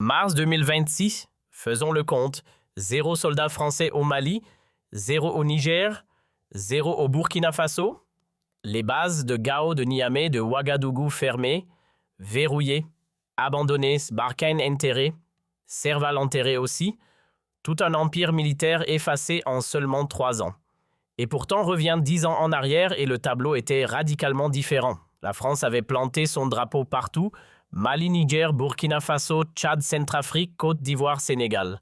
Mars 2026, faisons le compte. 0 soldats français au Mali, 0 au Niger, 0 au Burkina Faso. Les bases de Gao, de Niamey, de Ouagadougou fermées, verrouillées, abandonnées, Barkhane enterré, Serval enterré aussi. Tout un empire militaire effacé en seulement 3 ans. Et pourtant, revient 10 ans en arrière et le tableau était radicalement différent. La France avait planté son drapeau partout, Mali, Niger, Burkina Faso, Tchad, Centrafrique, Côte d'Ivoire, Sénégal.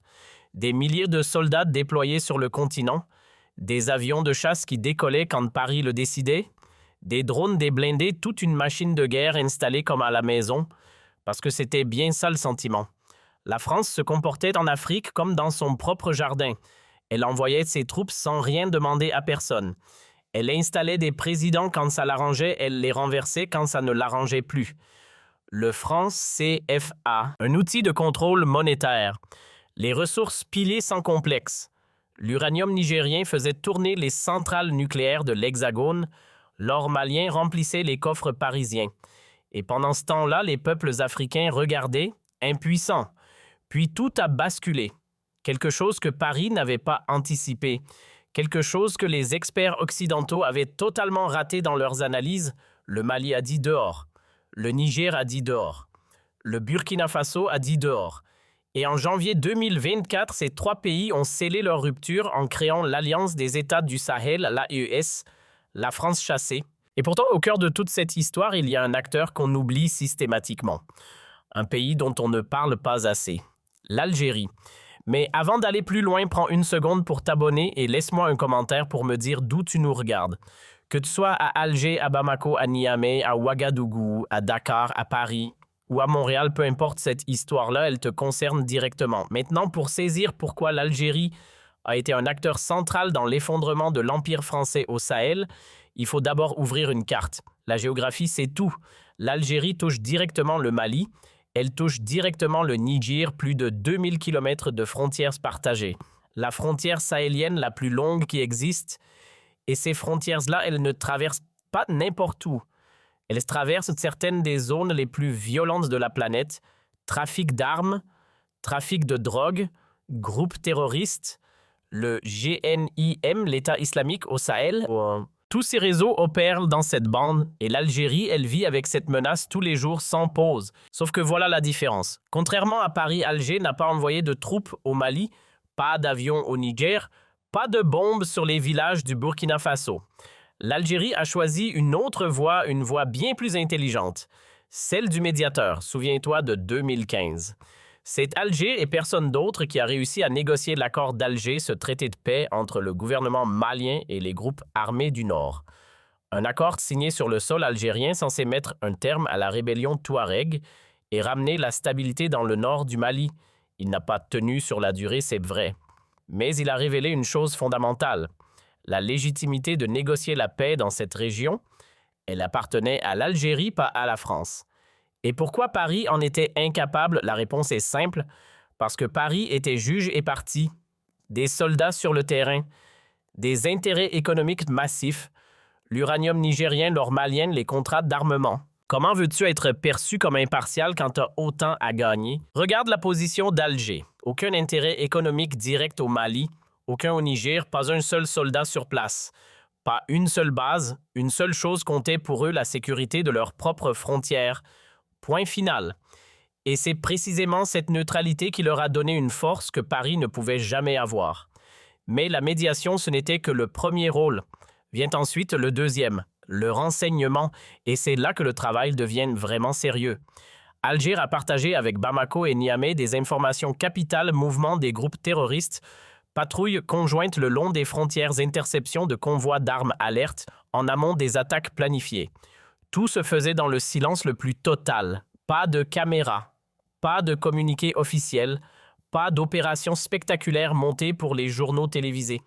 Des milliers de soldats déployés sur le continent, des avions de chasse qui décollaient quand Paris le décidait, des drones, des blindés, toute une machine de guerre installée comme à la maison, parce que c'était bien ça le sentiment. La France se comportait en Afrique comme dans son propre jardin. Elle envoyait ses troupes sans rien demander à personne. Elle installait des présidents quand ça l'arrangeait, elle les renversait quand ça ne l'arrangeait plus. Le franc CFA, un outil de contrôle monétaire. Les ressources pilées sans complexe. L'uranium nigérien faisait tourner les centrales nucléaires de l'Hexagone, l'or malien remplissait les coffres parisiens. Et pendant ce temps-là, les peuples africains regardaient, impuissants. Puis tout a basculé. Quelque chose que Paris n'avait pas anticipé. Quelque chose que les experts occidentaux avaient totalement raté dans leurs analyses. Le Mali a dit dehors. Le Niger a dit dehors. Le Burkina Faso a dit dehors. Et en janvier 2024, ces 3 pays ont scellé leur rupture en créant l'Alliance des États du Sahel, l'AES, la France chassée. Et pourtant, au cœur de toute cette histoire, il y a un acteur qu'on oublie systématiquement. Un pays dont on ne parle pas assez. L'Algérie. Mais avant d'aller plus loin, prends une seconde pour t'abonner et laisse-moi un commentaire pour me dire d'où tu nous regardes. Que tu sois à Alger, à Bamako, à Niamey, à Ouagadougou, à Dakar, à Paris ou à Montréal, peu importe cette histoire-là, elle te concerne directement. Maintenant, pour saisir pourquoi l'Algérie a été un acteur central dans l'effondrement de l'Empire français au Sahel, il faut d'abord ouvrir une carte. La géographie, c'est tout. L'Algérie touche directement le Mali, elle touche directement le Niger, plus de 2000 km de frontières partagées. La frontière sahélienne la plus longue qui existe, et ces frontières-là, elles ne traversent pas n'importe où. Elles traversent certaines des zones les plus violentes de la planète, trafic d'armes, trafic de drogue, groupes terroristes, le GNIM, l'État islamique au Sahel. Tous ces réseaux opèrent dans cette bande et l'Algérie, elle vit avec cette menace tous les jours sans pause. Sauf que voilà la différence. Contrairement à Paris, Alger n'a pas envoyé de troupes au Mali, pas d'avions au Niger, pas de bombes sur les villages du Burkina Faso. L'Algérie a choisi une autre voie, une voie bien plus intelligente, celle du médiateur, souviens-toi de 2015. C'est Alger et personne d'autre qui a réussi à négocier l'accord d'Alger, ce traité de paix entre le gouvernement malien et les groupes armés du Nord. Un accord signé sur le sol algérien censé mettre un terme à la rébellion Touareg et ramener la stabilité dans le nord du Mali. Il n'a pas tenu sur la durée, c'est vrai. Mais il a révélé une chose fondamentale. La légitimité de négocier la paix dans cette région, elle appartenait à l'Algérie, pas à la France. Et pourquoi Paris en était incapable? La réponse est simple, parce que Paris était juge et partie, des soldats sur le terrain, des intérêts économiques massifs, l'uranium nigérien, l'or malien, les contrats d'armement. Comment veux-tu être perçu comme impartial quand tu as autant à gagner? Regarde la position d'Alger. Aucun intérêt économique direct au Mali, aucun au Niger, pas un seul soldat sur place. Pas une seule base, une seule chose comptait pour eux, la sécurité de leurs propres frontières. Point final. Et c'est précisément cette neutralité qui leur a donné une force que Paris ne pouvait jamais avoir. Mais la médiation, ce n'était que le premier rôle. Vient ensuite le deuxième, le renseignement, et c'est là que le travail devient vraiment sérieux. Alger a partagé avec Bamako et Niamey des informations capitales, mouvements des groupes terroristes, patrouilles conjointes le long des frontières, interception de convois d'armes alertes en amont des attaques planifiées. Tout se faisait dans le silence le plus total. Pas de caméra, pas de communiqué officiel, pas d'opération spectaculaire montée pour les journaux télévisés.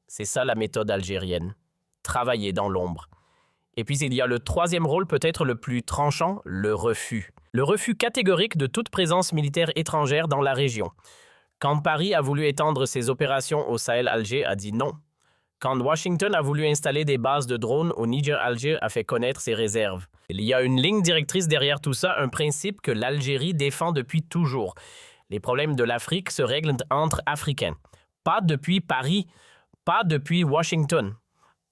C'est ça la méthode algérienne. Travailler dans l'ombre. Et puis il y a le troisième rôle, peut-être le plus tranchant, le refus. Le refus catégorique de toute présence militaire étrangère dans la région. Quand Paris a voulu étendre ses opérations au Sahel, Alger a dit non. Quand Washington a voulu installer des bases de drones au Niger, Alger a fait connaître ses réserves. Il y a une ligne directrice derrière tout ça, un principe que l'Algérie défend depuis toujours. Les problèmes de l'Afrique se règlent entre Africains. Pas depuis Paris, pas depuis Washington.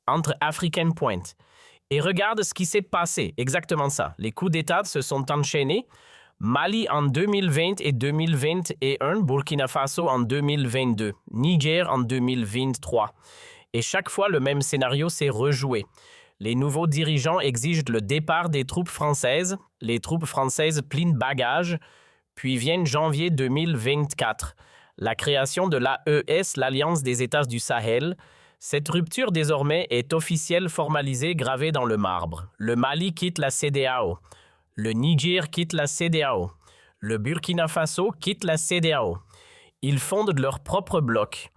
Entre Africains, point. Et regarde ce qui s'est passé, exactement ça. Les coups d'État se sont enchaînés. Mali en 2020 et 2021, Burkina Faso en 2022, Niger en 2023. Et chaque fois, le même scénario s'est rejoué. Les nouveaux dirigeants exigent le départ des troupes françaises. Les troupes françaises plient bagages. Puis vient janvier 2024, la création de l'AES, l'Alliance des États du Sahel. Cette rupture désormais est officielle, formalisée, gravée dans le marbre. Le Mali quitte la CEDEAO. Le Niger quitte la CEDEAO. Le Burkina Faso quitte la CEDEAO. Ils fondent leur propre bloc.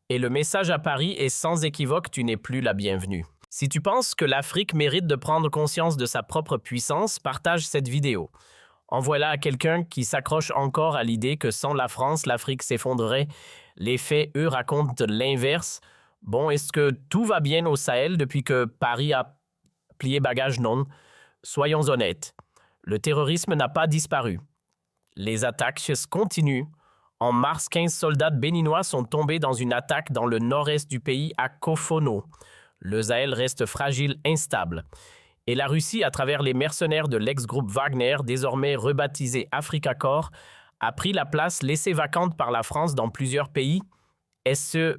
Et le message à Paris est sans équivoque, tu n'es plus la bienvenue. Si tu penses que l'Afrique mérite de prendre conscience de sa propre puissance, partage cette vidéo. Envoie-la à quelqu'un qui s'accroche encore à l'idée que sans la France, l'Afrique s'effondrerait. Les faits, eux, racontent l'inverse. Bon, est-ce que tout va bien au Sahel depuis que Paris a plié bagage? Non. Soyons honnêtes. Le terrorisme n'a pas disparu. Les attaques continuent. En mars, 15 soldats béninois sont tombés dans une attaque dans le nord-est du pays à Kofono. Le Sahel reste fragile, instable. Et la Russie, à travers les mercenaires de l'ex-groupe Wagner, désormais rebaptisé Africa Corps, a pris la place laissée vacante par la France dans plusieurs pays. Est-ce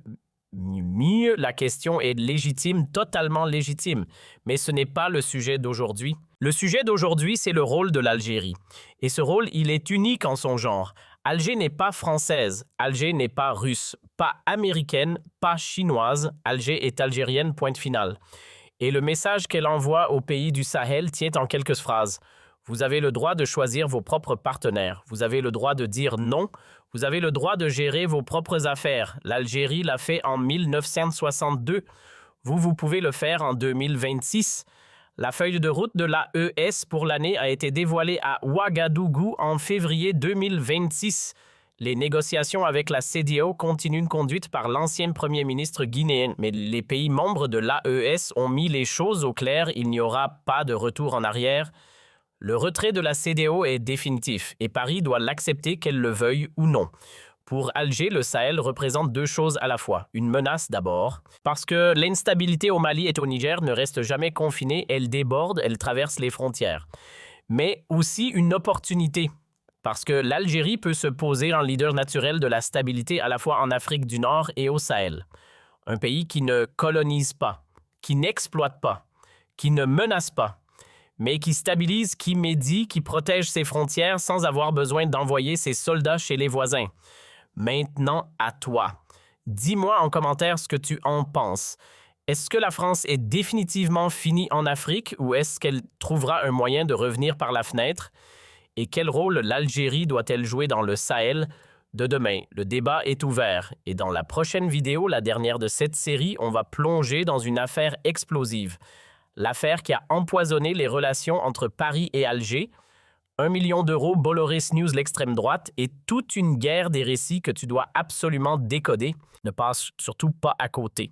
mieux? La question est légitime, totalement légitime. Mais ce n'est pas le sujet d'aujourd'hui. Le sujet d'aujourd'hui, c'est le rôle de l'Algérie. Et ce rôle, il est unique en son genre. Alger n'est pas française, Alger n'est pas russe, pas américaine, pas chinoise. Alger est algérienne, point final. Et le message qu'elle envoie aux pays du Sahel tient en quelques phrases. Vous avez le droit de choisir vos propres partenaires. Vous avez le droit de dire non. Vous avez le droit de gérer vos propres affaires. L'Algérie l'a fait en 1962. Vous pouvez le faire en 2026. La feuille de route de l'AES pour l'année a été dévoilée à Ouagadougou en février 2026. Les négociations avec la CEDEAO continuent conduites par l'ancien premier ministre guinéen. Mais les pays membres de l'AES ont mis les choses au clair. Il n'y aura pas de retour en arrière. Le retrait de la CEDEAO est définitif et Paris doit l'accepter qu'elle le veuille ou non. Pour Alger, le Sahel représente deux choses à la fois. Une menace d'abord, parce que l'instabilité au Mali et au Niger ne reste jamais confinée, elle déborde, elle traverse les frontières. Mais aussi une opportunité, parce que l'Algérie peut se poser en leader naturel de la stabilité à la fois en Afrique du Nord et au Sahel. Un pays qui ne colonise pas, qui n'exploite pas, qui ne menace pas, mais qui stabilise, qui médie, qui protège ses frontières sans avoir besoin d'envoyer ses soldats chez les voisins. Maintenant, à toi. Dis-moi en commentaire ce que tu en penses. Est-ce que la France est définitivement finie en Afrique ou est-ce qu'elle trouvera un moyen de revenir par la fenêtre? Et quel rôle l'Algérie doit-elle jouer dans le Sahel de demain? Le débat est ouvert. Et dans la prochaine vidéo, la dernière de cette série, on va plonger dans une affaire explosive. L'affaire qui a empoisonné les relations entre Paris et Alger. 1 million d'euros, Bolloré News, l'extrême droite, et toute une guerre des récits que tu dois absolument décoder. Ne passe surtout pas à côté.